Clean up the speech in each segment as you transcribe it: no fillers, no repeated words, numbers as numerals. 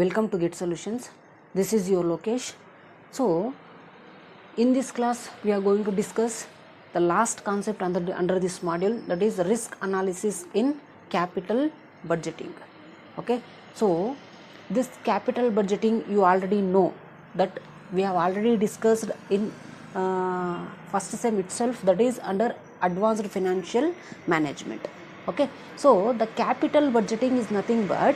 Welcome to Get Solutions. This is your Lokesh. So, in this class, we are going to discuss the last concept under this module, that is risk analysis in capital budgeting. Okay, so this capital budgeting you already know that we have already discussed in first sem itself, that is under advanced financial management. Okay, so the capital budgeting is nothing but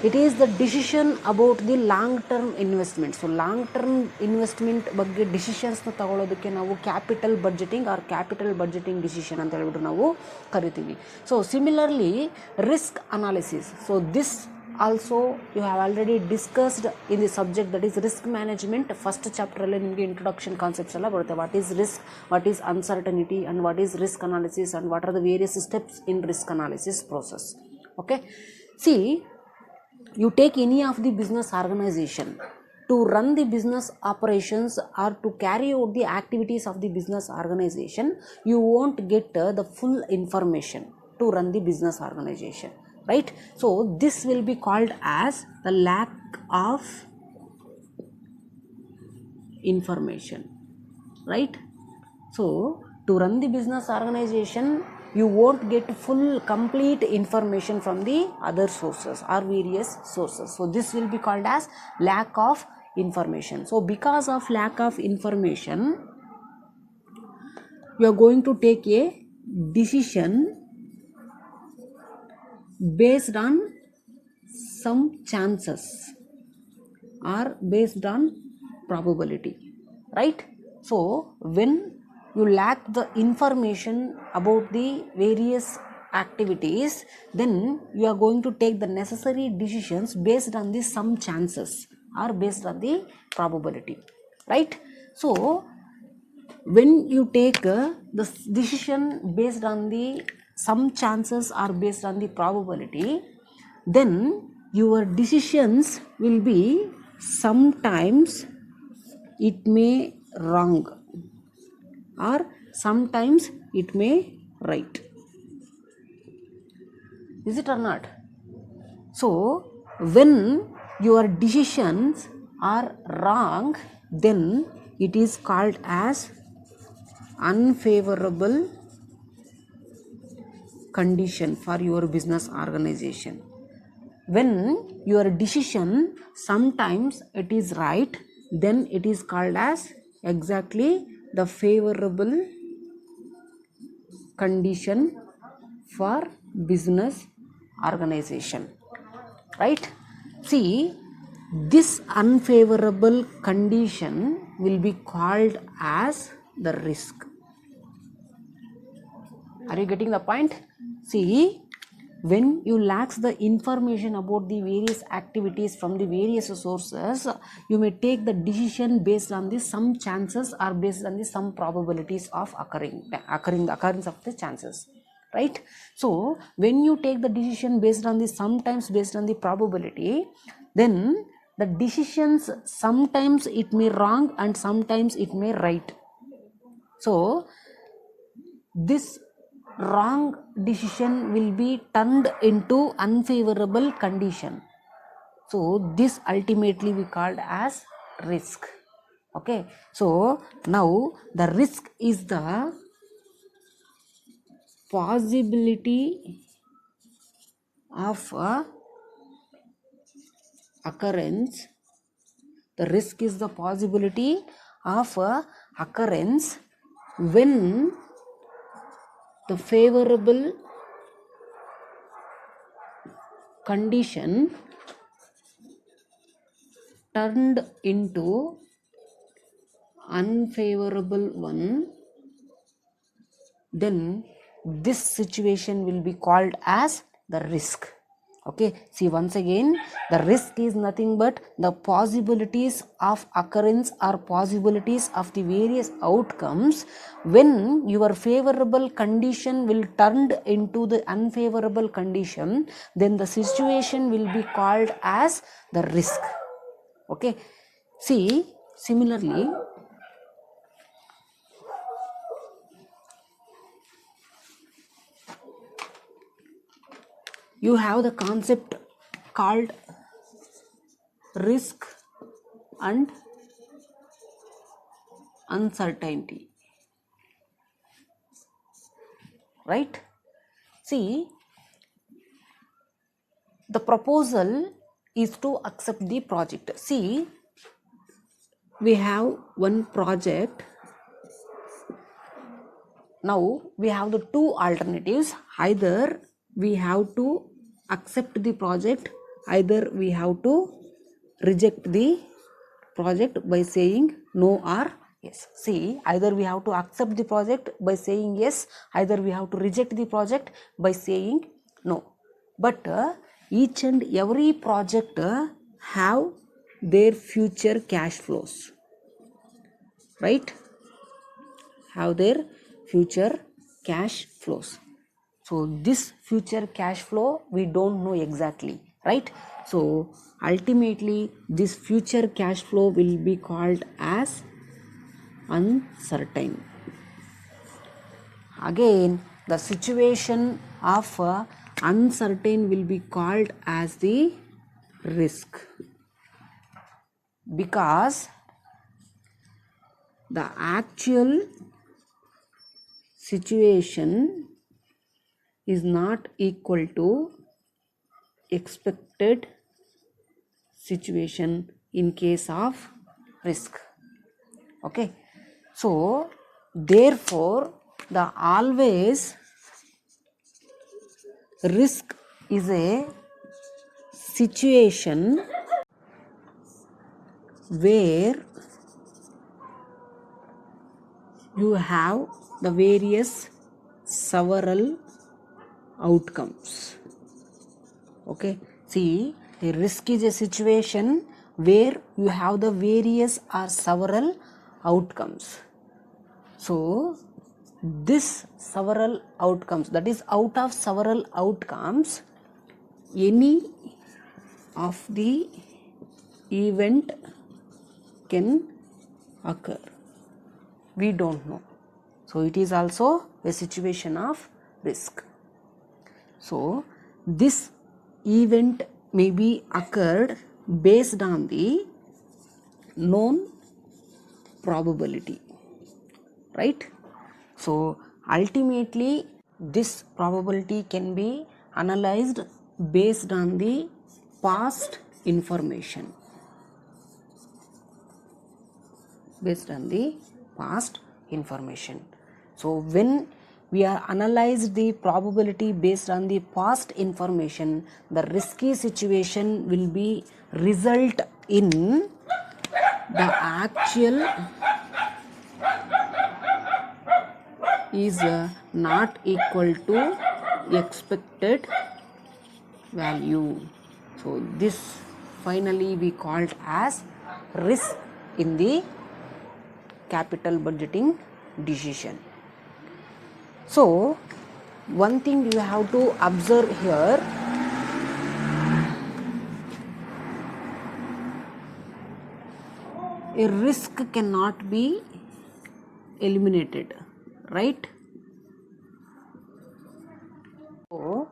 it is the decision about the long term investment. So long term investment ಬಗ್ಗೆ decisions ನ ತಗೊಳ್ಳೋದಕ್ಕೆ ನಾವು capital budgeting or capital budgeting decision ಅಂತ ಹೇಳ್ಬಿಟ್ಟು ನಾವು ಕರಿತೀವಿ. So similarly risk analysis, so this also you have already discussed in the subject, that is risk management. First ಚಾಪ್ಟರಲ್ಲಿ ನಿಮಗೆ ಇಂಟ್ರೊಡಕ್ಷನ್ ಕಾನ್ಸೆಪ್ಟ್ಸ್ ಎಲ್ಲ ಬರುತ್ತೆ. What is risk, what is uncertainty and what is risk analysis and what are the various steps in risk analysis process. Okay, see, you take any of the business organization to run the business operations or to carry out the activities of the business organization, you won't get the full information to run the business organization, right? So this will be called as the lack of information, right? So to run the business organization, you won't get full complete information from the other sources or various sources. So this will be called as lack of information. So because of lack of information, you are going to take a decision based on some chances or based on probability, right? So when you lack the information about the various activities, then you are going to take the necessary decisions based on the some chances or based on the probability, right? So when you take the decision based on the some chances or based on the probability, then your decisions will be sometimes it may wrong or sometimes it may right. Is it or not? So when your decisions are wrong, then it is called as unfavorable condition for your business organization. When your decision sometimes it is right, then it is called as exactly the favorable condition for business organization, right? See, this unfavorable condition will be called as the risk. Are you getting the point? See, when you lack the information about the various activities from the various sources, you may take the decision based on the some chances or based on the some probabilities of the occurrence of the chances, right? So when you take the decision based on the sometimes based on the probability, then the decisions sometimes it may wrong and sometimes it may right. So this wrong decision will be turned into unfavorable condition. So this ultimately we called as risk. Okay, so now the risk is the possibility of occurrence. The risk is the possibility of occurrence when the favorable condition turned into unfavorable one, then this situation will be called as the risk. Okay, see, once again, the risk is nothing but the possibilities of occurrence or possibilities of the various outcomes when your favorable condition will turned into the unfavorable condition, then the situation will be called as the risk. Okay, see, similarly, you have the concept called risk and uncertainty, right? See, the proposal is to accept the project. See, we have one project. Now we have the two alternatives. Either we have to accept the project, either we have to reject the project by saying no or yes. See, either we have to accept the project by saying yes, either we have to reject the project by saying no. But each and every project have their future cash flows, right? Have their future cash flows. So this future cash flow we don't know exactly, right? So ultimately this future cash flow will be called as uncertain. Again, the situation of uncertain will be called as the risk, because the actual situation is not equal to expected situation in case of risk. Okay, so therefore the always risk is a situation where you have the various several outcomes. Okay, see, a risk is a situation where you have the various or several outcomes. So this several outcomes, that is out of several outcomes, any of the event can occur. We don't know. So it is also a situation of risk. So this event may be occurred based on the known probability, right? So ultimately this probability can be analyzed based on the past information. So when we are analyzed the probability based on the past information, the risky situation will be result in the actual is not equal to expected value. So this finally we called as risk in the capital budgeting decision. So one thing you have to observe here, a risk cannot be eliminated, right? So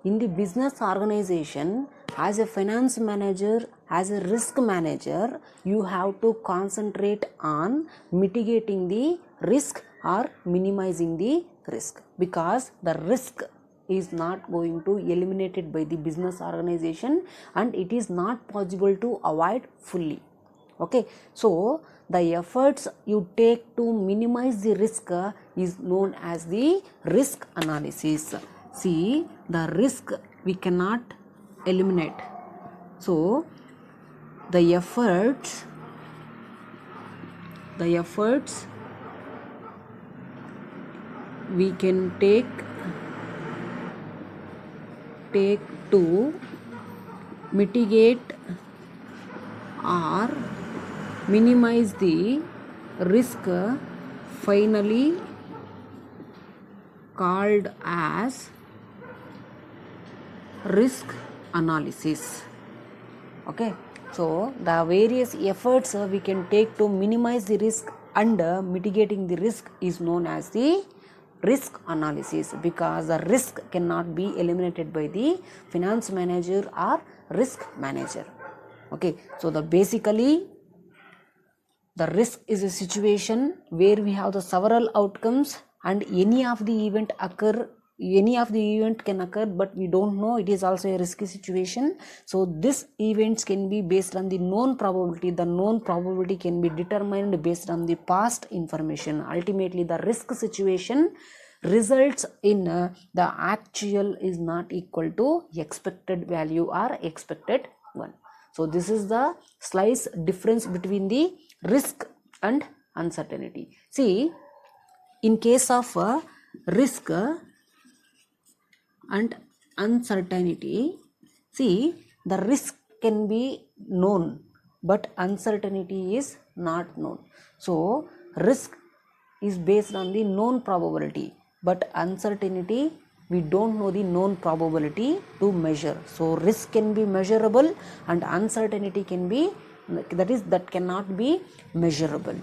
in the business organization, as a finance manager, as a risk manager, you have to concentrate on mitigating the risk or minimizing the risk, because the risk is not going to eliminated by the business organization and it is not possible to avoid fully. Okay, so the efforts you take to minimize the risk is known as the risk analysis. See, the risk we cannot eliminate. So the efforts we can take to mitigate or minimize the risk finally called as risk analysis. Okay, so the various efforts we can take to minimize the risk and mitigating the risk is known as the risk analysis, because the risk cannot be eliminated by the finance manager or risk manager. Okay, so the basically the risk is a situation where we have the several outcomes and any of the event can occur, but we don't know. It is also a risky situation. So this events can be based on the known probability. The known probability can be determined based on the past information. Ultimately, the risk situation results in the actual is not equal to expected value or expected one. So this is the slight difference between the risk and uncertainty. See, in case of risk and uncertainty, see, the risk can be known but uncertainty is not known. So risk is based on the known probability, but uncertainty we don't know the known probability to measure. So risk can be measurable and uncertainty can be that cannot be measurable.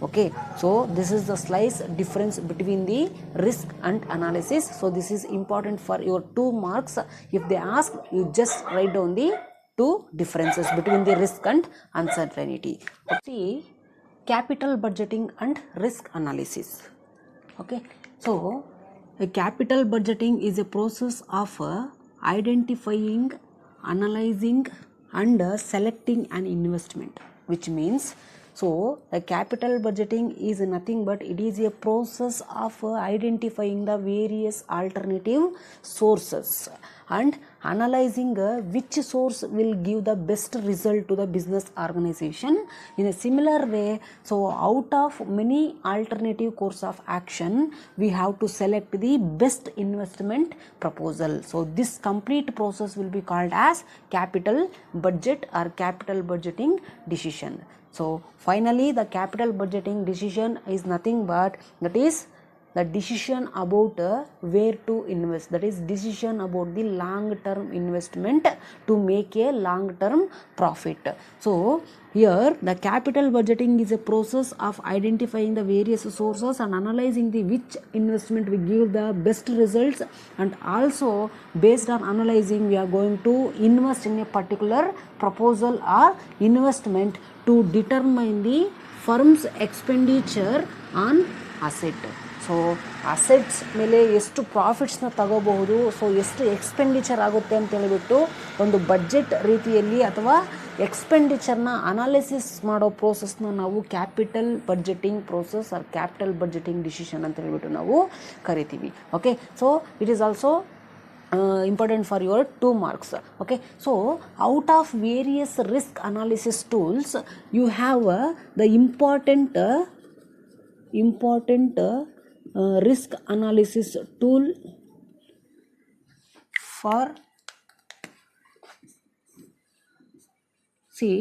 Okay, so this is the slight difference between the risk and analysis. So this is important for your 2 marks. If they ask, you just write down the 2 differences between the risk and uncertainty. See, capital budgeting and risk analysis. Okay, so a capital budgeting is a process of identifying, analyzing and selecting an investment, which means, so the capital budgeting is nothing but it is a process of identifying the various alternative sources and analyzing which source will give the best result to the business organization. In a similar way, so out of many alternative course of action, we have to select the best investment proposal. So this complete process will be called as capital budget or capital budgeting decision. So finally, the capital budgeting decision is nothing but that is the decision about where to invest, that is decision about the long term investment to make a long term profit. So here the capital budgeting is a process of identifying the various sources and analyzing the which investment will give the best results, and also based on analyzing we are going to invest in a particular proposal or investment to determine the firm's expenditure on asset. So assets ಮೇಲೆ ಎಷ್ಟು ಪ್ರಾಫಿಟ್ಸ್ನ ತಗೋಬಹುದು, so ಎಷ್ಟು expenditure ಆಗುತ್ತೆ ಅಂತ ಹೇಳಿಬಿಟ್ಟು ಒಂದು budget ರೀತಿಯಲ್ಲಿ ಅಥವಾ ಎಕ್ಸ್ಪೆಂಡಿಚರ್ನ ಅನಾಲಿಸಿಸ್ ಮಾಡೋ ಪ್ರೋಸೆಸ್ನ ನಾವು capital budgeting process or capital budgeting decision ಅಂತ ಹೇಳಿಬಿಟ್ಟು ನಾವು ಕರಿತೀವಿ. Okay, so it is also important for your 2 marks. Okay, so out of various risk analysis tools, you have the important risk analysis tool for, see,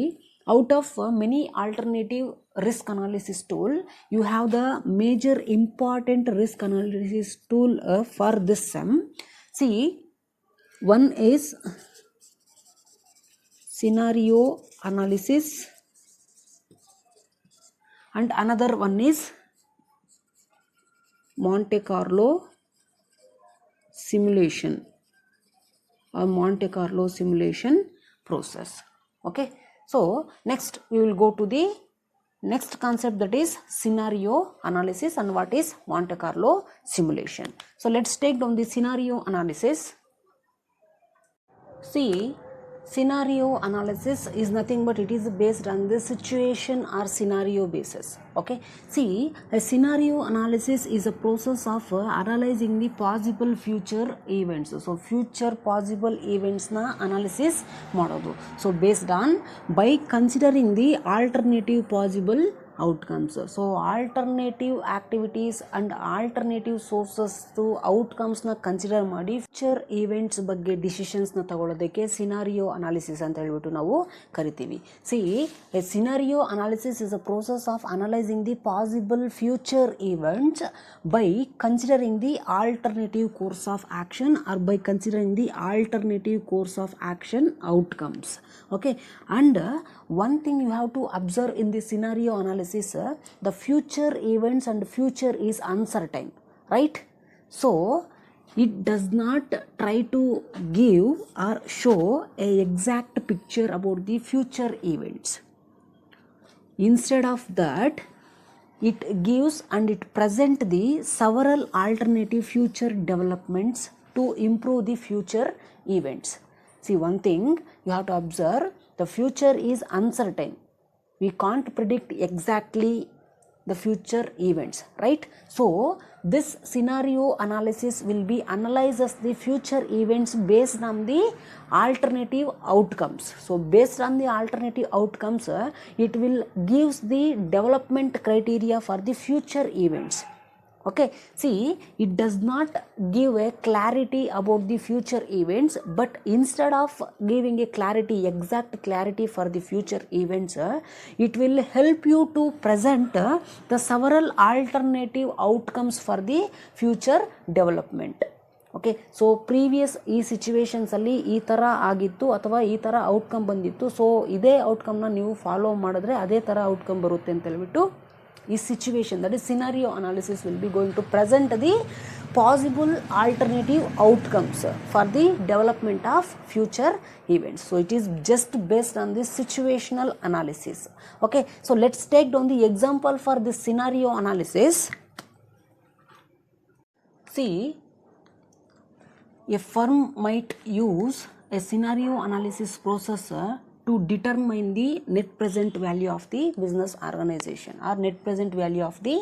out of many alternative risk analysis tool, you have the major important risk analysis tool for this SEM. See, one is scenario analysis and another one is Monte Carlo simulation or Monte Carlo simulation process. Okay, so next we will go to the next concept, that is scenario analysis and what is Monte Carlo simulation. So let's take down the scenario analysis. See, scenario analysis is nothing but it is based on the situation or scenario basis. Okay, see, a scenario analysis is a process of analyzing the possible future events. So future possible events na analysis ಮಾಡೋದು. So based on by considering the alternative possible outcomes. So alternative activities and alternative sources to outcomes na consider ಮಾಡಿ future events ಬಗ್ಗೆ decisions ನ ತಗೊಳ್ಳೋದಕ್ಕೆ scenario analysis ಅಂತ ಹೇಳ್ಬಿಟ್ಟು ನಾವು ಕರಿತೀವಿ. See, a scenario analysis is a process of analyzing the possible future events by considering the alternative course of action or by considering the alternative course of action outcomes. Okay, and one thing you have to observe in the scenario analysis, the future events and future is uncertain, right? So it does not try to give or show a exact picture about the future events. Instead of that, it gives and it presents the several alternative future developments to improve the future events. See, one thing you have to observe, the future is uncertain. We can't predict exactly the future events, right? So this scenario analysis will be analyzes the future events based on the alternative outcomes. So based on the alternative outcomes, it will gives the development criteria for the future events. Okay, see, it does not give a clarity about the future events, but instead of giving a clarity, exact clarity for the future events, it will help you to present the several alternative outcomes for the future development. Okay, so previous ಈ ಸಿಚುವೇಶನ್ಸಲ್ಲಿ ಈ ಥರ ಆಗಿತ್ತು ಅಥವಾ ಈ ಥರ outcome ಬಂದಿತ್ತು, so ಇದೇ ಔಟ್ಕಮ್ನ ನೀವು ಫಾಲೋ ಮಾಡಿದ್ರೆ ಅದೇ ಥರ ಔಟ್ಕಮ್ ಬರುತ್ತೆ ಅಂತ ಹೇಳ್ಬಿಟ್ಟು ಈ situation, that is scenario analysis will be going to present the possible alternative outcomes for the development of future events. So it is just based on this situational analysis. Okay, so let's take down the example for this scenario analysis. See, a firm might use a scenario analysis process to determine the net present value of the business organization or net present value of the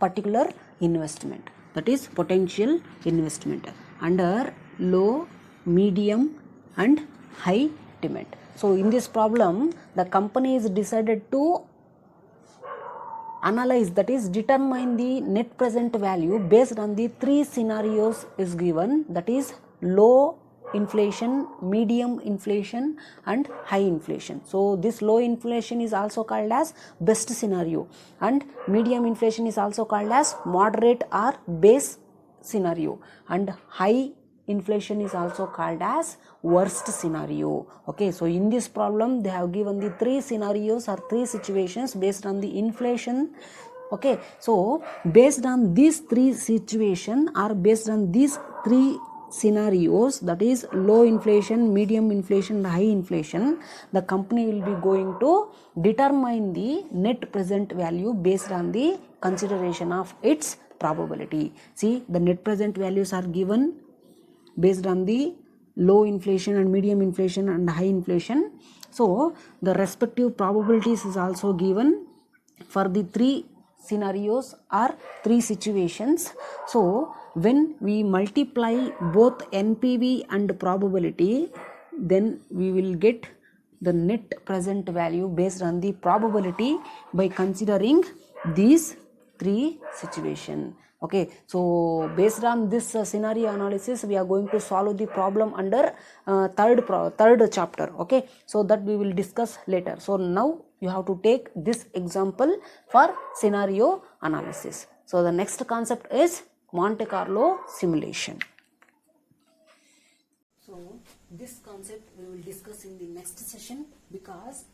particular investment, that is potential investment under low, medium and high demand. So in this problem, the company is decided to analyze, that is determine the net present value based on the three scenarios is given, that is low inflation, medium inflation and high inflation. So this low inflation is also called as best scenario and medium inflation is also called as moderate or base scenario and high inflation is also called as worst scenario. Okay, so in this problem they have given the three scenarios or three situations based on the inflation. Okay, so based on these three situations or based on these three scenarios, that is low inflation, medium inflation and high inflation, the company will be going to determine the net present value based on the consideration of its probability. See, the net present values are given based on the low inflation and medium inflation and high inflation. So the respective probabilities is also given for the three scenarios or three situations. So when we multiply both NPV and probability, then we will get the net present value based on the probability by considering these three situations. Okay, so based on this scenario analysis, we are going to solve the problem under third chapter. Okay, so that we will discuss later. So now you have to take this example for scenario analysis. So the next concept is Monte Carlo simulation. So this concept we will discuss in the next session, because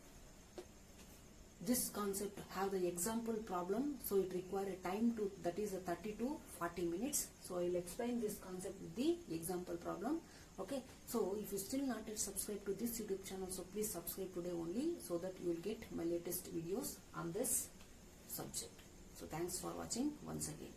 this concept have the example problem, so it require a time to, that is a 30 to 40 minutes. So I will explain this concept with the example problem. Okay, so if you still not yet subscribe to this YouTube channel, so please subscribe today only, so that you will get my latest videos on this subject. So thanks for watching once again.